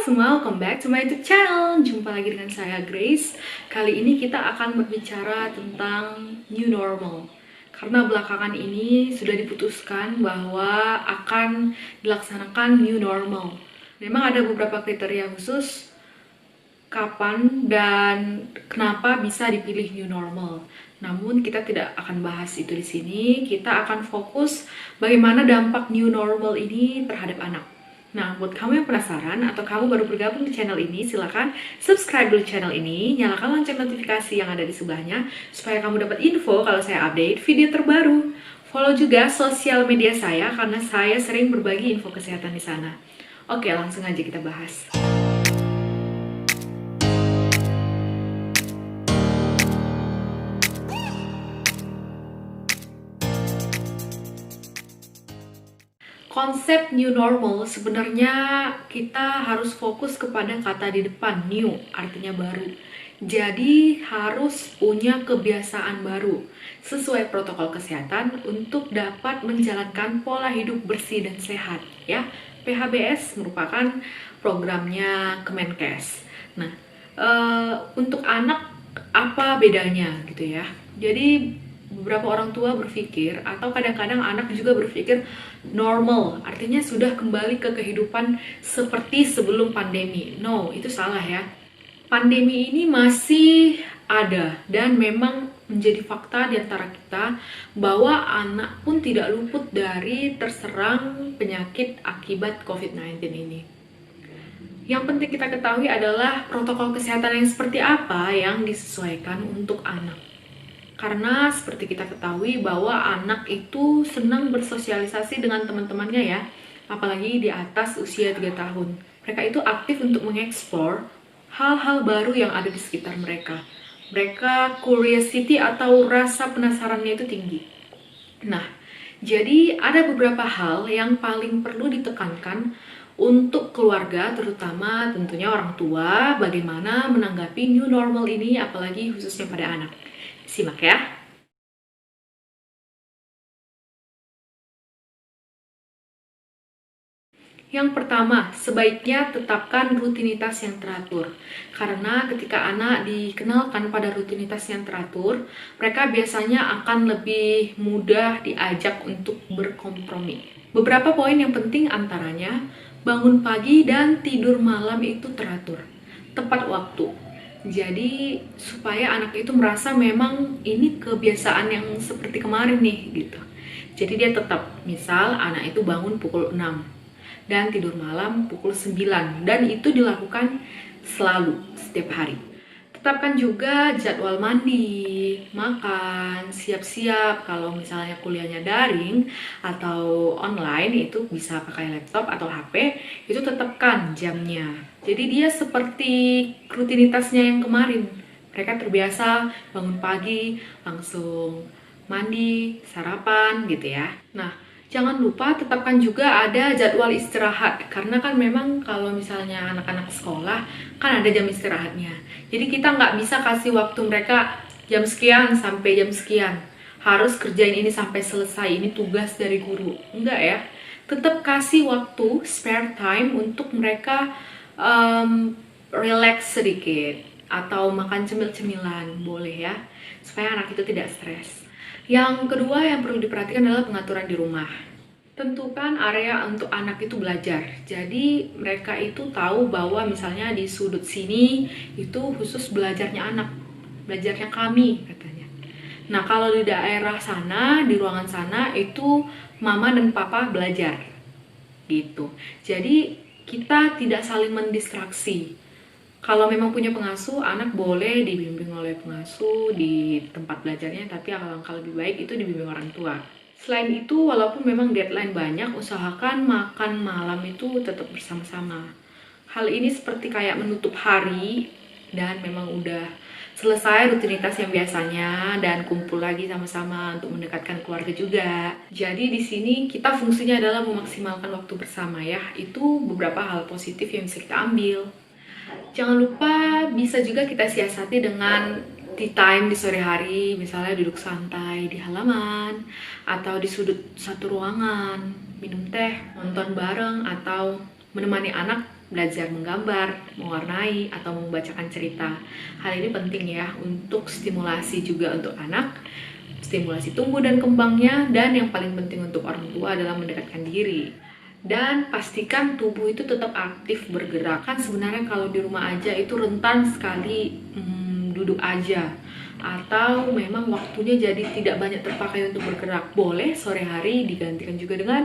semua, welcome back to my YouTube channel. Jumpa lagi dengan saya Grace. Kali ini kita akan berbicara tentang new normal. Karena belakangan ini sudah diputuskan bahwa akan dilaksanakan new normal. Memang ada beberapa kriteria khusus kapan dan kenapa bisa dipilih new normal. Namun kita tidak akan bahas itu di sini. Kita akan fokus bagaimana dampak new normal ini terhadap anak. Nah, buat kamu yang penasaran atau kamu baru bergabung di channel ini, silakan subscribe dulu channel ini, nyalakan lonceng notifikasi yang ada di sebelahnya, supaya kamu dapat info kalau saya update video terbaru. Follow juga sosial media saya, karena saya sering berbagi info kesehatan di sana. Oke, langsung aja kita bahas. Konsep new normal sebenarnya kita harus fokus kepada kata di depan, new, artinya baru. Jadi harus punya kebiasaan baru sesuai protokol kesehatan untuk dapat menjalankan pola hidup bersih dan sehat, ya. PHBS merupakan programnya Kemenkes. Nah, untuk anak apa bedanya gitu ya? Jadi beberapa orang tua berpikir, atau kadang-kadang anak juga berpikir normal, artinya sudah kembali ke kehidupan seperti sebelum pandemi. No, itu salah ya. Pandemi ini masih ada dan memang menjadi fakta di antara kita bahwa anak pun tidak luput dari terserang penyakit akibat COVID-19 ini. Yang penting kita ketahui adalah protokol kesehatan yang seperti apa yang disesuaikan untuk anak. Karena seperti kita ketahui bahwa anak itu senang bersosialisasi dengan teman-temannya ya, apalagi di atas usia 3 tahun. Mereka itu aktif untuk mengeksplor hal-hal baru yang ada di sekitar mereka. Mereka curiosity atau rasa penasarannya itu tinggi. Nah, jadi ada beberapa hal yang paling perlu ditekankan untuk keluarga, terutama tentunya orang tua, bagaimana menanggapi new normal ini, apalagi khususnya pada anak. Simak ya. Yang pertama, sebaiknya tetapkan rutinitas yang teratur. Karena ketika anak dikenalkan pada rutinitas yang teratur, mereka biasanya akan lebih mudah diajak untuk berkompromi. Beberapa poin yang penting antaranya, bangun pagi dan tidur malam itu teratur. Tepat waktu. Jadi supaya anak itu merasa memang ini kebiasaan yang seperti kemarin nih gitu. Jadi dia tetap, misal anak itu bangun pukul 6 dan tidur malam pukul 9, dan itu dilakukan selalu setiap hari. Tetapkan juga jadwal mandi, makan, siap-siap. Kalau misalnya kuliahnya daring atau online, itu bisa pakai laptop atau HP, itu tetapkan jamnya. Jadi dia seperti rutinitasnya yang kemarin. Mereka terbiasa bangun pagi, langsung mandi, sarapan gitu ya. Nah, jangan lupa tetapkan juga ada jadwal istirahat, karena kan memang kalau misalnya anak-anak sekolah kan ada jam istirahatnya. Jadi kita nggak bisa kasih waktu mereka jam sekian sampai jam sekian, harus kerjain ini sampai selesai, ini tugas dari guru. Enggak ya, tetap kasih waktu spare time untuk mereka relax sedikit atau makan cemil-cemilan, boleh ya, supaya anak itu tidak stres. Yang kedua yang perlu diperhatikan adalah pengaturan di rumah. Tentukan area untuk anak itu belajar. Jadi mereka itu tahu bahwa misalnya di sudut sini itu khusus belajarnya anak, belajarnya kami katanya. Nah, kalau di daerah sana, di ruangan sana itu mama dan papa belajar. Gitu. Jadi kita tidak saling mendistraksi. Kalau memang punya pengasuh, anak boleh dibimbing oleh pengasuh di tempat belajarnya, tapi alangkah lebih baik itu dibimbing orang tua. Selain itu, walaupun memang deadline banyak, usahakan makan malam itu tetap bersama-sama. Hal ini seperti kayak menutup hari, dan memang udah selesai rutinitas yang biasanya, dan kumpul lagi sama-sama untuk mendekatkan keluarga juga. Jadi di sini kita fungsinya adalah memaksimalkan waktu bersama ya. Itu beberapa hal positif yang bisa kita ambil. Jangan lupa bisa juga kita siasati dengan tea time di sore hari, misalnya duduk santai di halaman atau di sudut satu ruangan, minum teh, nonton bareng, atau menemani anak belajar menggambar, mewarnai, atau membacakan cerita. Hal ini penting ya untuk stimulasi juga untuk anak, stimulasi tumbuh dan kembangnya, dan yang paling penting untuk orang tua adalah mendekatkan diri. Dan pastikan tubuh itu tetap aktif bergerak. Kan sebenarnya kalau di rumah aja itu rentan sekali duduk aja, atau memang waktunya jadi tidak banyak terpakai untuk bergerak. Boleh sore hari digantikan juga dengan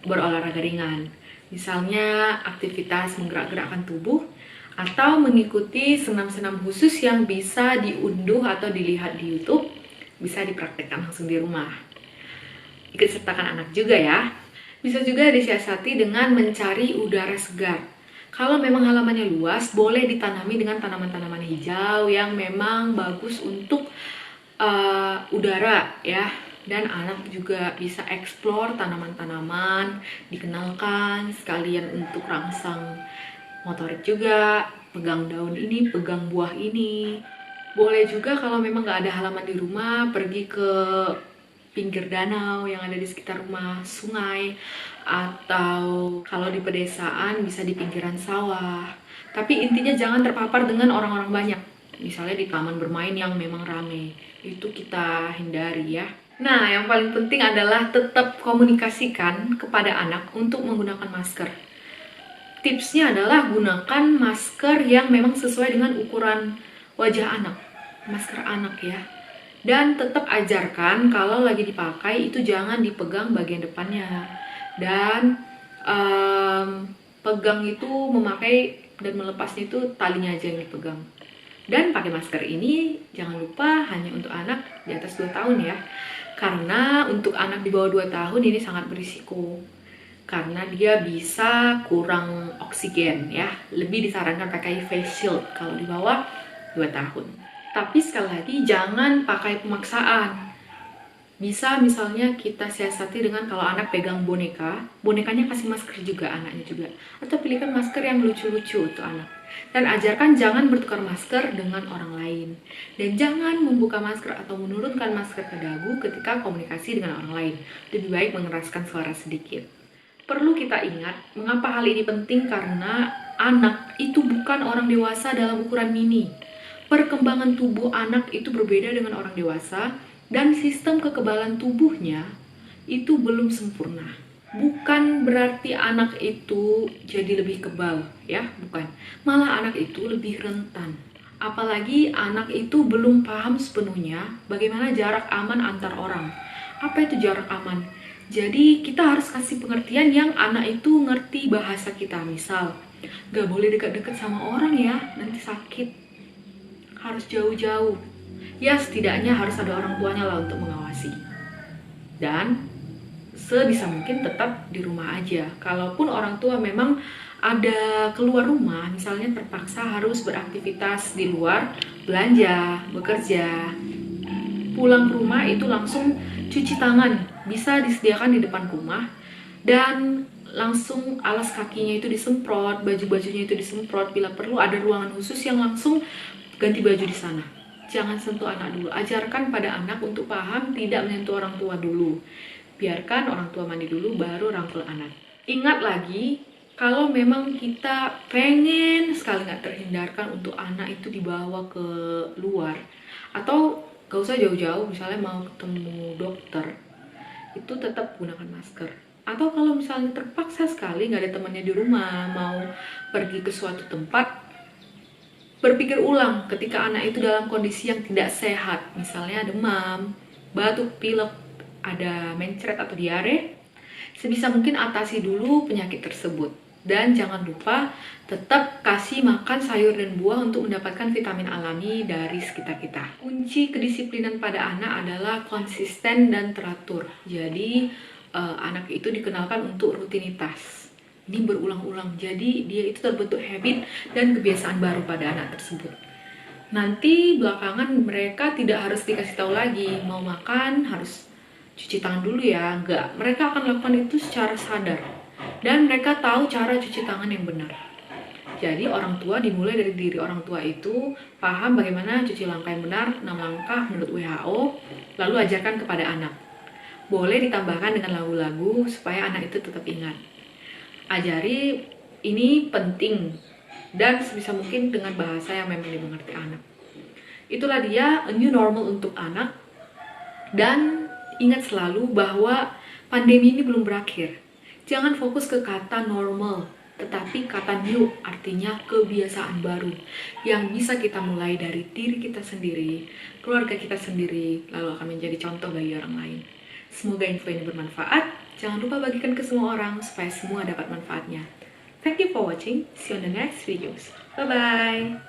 berolahraga ringan. Misalnya aktivitas menggerak-gerakkan tubuh, atau mengikuti senam-senam khusus yang bisa diunduh atau dilihat di YouTube, bisa dipraktekkan langsung di rumah. Ikut sertakan anak juga ya. Bisa juga disiasati dengan mencari udara segar. Kalau memang halamannya luas, boleh ditanami dengan tanaman-tanaman hijau yang memang bagus untuk udara ya. Dan anak juga bisa eksplor tanaman-tanaman, dikenalkan sekalian untuk rangsang motorik juga, pegang daun ini, pegang buah ini. Boleh juga kalau memang nggak ada halaman di rumah, pergi ke pinggir danau yang ada di sekitar rumah, sungai, atau kalau di pedesaan bisa di pinggiran sawah. Tapi intinya jangan terpapar dengan orang-orang banyak. Misalnya di taman bermain yang memang rame, itu kita hindari ya. Nah, yang paling penting adalah tetap komunikasikan kepada anak untuk menggunakan masker. Tipsnya adalah gunakan masker yang memang sesuai dengan ukuran wajah anak, masker anak ya. Dan tetap ajarkan kalau lagi dipakai itu jangan dipegang bagian depannya. Dan pegang itu memakai dan melepasnya itu talinya aja yang dipegang. Dan pakai masker ini jangan lupa hanya untuk anak di atas 2 tahun ya. Karena untuk anak di bawah 2 tahun ini sangat berisiko. Karena dia bisa kurang oksigen ya. Lebih disarankan pakai face shield kalau di bawah 2 tahun. Tapi sekali lagi jangan pakai pemaksaan. Bisa misalnya kita siasati dengan kalau anak pegang boneka, bonekanya kasih masker juga anaknya juga. Atau pilihkan masker yang lucu-lucu untuk anak. Dan ajarkan jangan bertukar masker dengan orang lain. Dan jangan membuka masker atau menurunkan masker ke dagu ketika komunikasi dengan orang lain. Lebih baik mengeraskan suara sedikit. Perlu kita ingat, mengapa hal ini penting karena anak itu bukan orang dewasa dalam ukuran mini. Perkembangan tubuh anak itu berbeda dengan orang dewasa dan sistem kekebalan tubuhnya itu belum sempurna. Bukan berarti anak itu jadi lebih kebal ya, bukan. Malah anak itu lebih rentan. Apalagi anak itu belum paham sepenuhnya bagaimana jarak aman antar orang. Apa itu jarak aman? Jadi kita harus kasih pengertian yang anak itu ngerti bahasa kita. Misal, gak boleh dekat-dekat sama orang ya, nanti sakit. Harus jauh-jauh. Ya setidaknya harus ada orang tuanya lah untuk mengawasi. Dan sebisa mungkin tetap di rumah aja. Kalaupun orang tua memang ada keluar rumah, misalnya terpaksa harus beraktivitas di luar, belanja, bekerja, pulang ke rumah itu langsung cuci tangan, bisa disediakan di depan rumah, dan langsung alas kakinya itu disemprot, baju-bajunya itu disemprot. Bila perlu ada ruangan khusus yang langsung ganti baju di sana. Jangan sentuh anak dulu. Ajarkan pada anak untuk paham tidak menyentuh orang tua dulu. Biarkan orang tua mandi dulu baru rangkul anak. Ingat lagi, kalau memang kita pengen sekali nggak terhindarkan untuk anak itu dibawa ke luar, atau gak usah jauh-jauh, misalnya mau ketemu dokter, itu tetap gunakan masker. Atau kalau misalnya terpaksa sekali nggak ada temannya di rumah, mau pergi ke suatu tempat, berpikir ulang ketika anak itu dalam kondisi yang tidak sehat, misalnya demam, batuk, pilek, ada mencret atau diare, sebisa mungkin atasi dulu penyakit tersebut. Dan jangan lupa tetap kasih makan sayur dan buah untuk mendapatkan vitamin alami dari sekitar kita. Kunci kedisiplinan pada anak adalah konsisten dan teratur. Jadi anak itu dikenalkan untuk rutinitas. Ini berulang-ulang, jadi dia itu terbentuk habit dan kebiasaan baru pada anak tersebut. Nanti belakangan mereka tidak harus dikasih tahu lagi, mau makan harus cuci tangan dulu ya, enggak. Mereka akan lakukan itu secara sadar dan mereka tahu cara cuci tangan yang benar. Jadi orang tua dimulai dari diri orang tua itu paham bagaimana cuci langkah yang benar, 6 langkah menurut WHO, lalu ajarkan kepada anak. Boleh ditambahkan dengan lagu-lagu supaya anak itu tetap ingat. Ajari Ini penting dan sebisa mungkin dengan bahasa yang memang dimengerti anak. Itulah dia a new normal untuk anak. Dan ingat selalu bahwa pandemi ini belum berakhir. Jangan fokus ke kata normal, tetapi kata new artinya kebiasaan baru yang bisa kita mulai dari diri kita sendiri, keluarga kita sendiri, lalu akan menjadi contoh bagi orang lain. Semoga info ini bermanfaat. Jangan lupa bagikan ke semua orang supaya semua dapat manfaatnya. Thank you for watching. See you on the next videos. Bye-bye.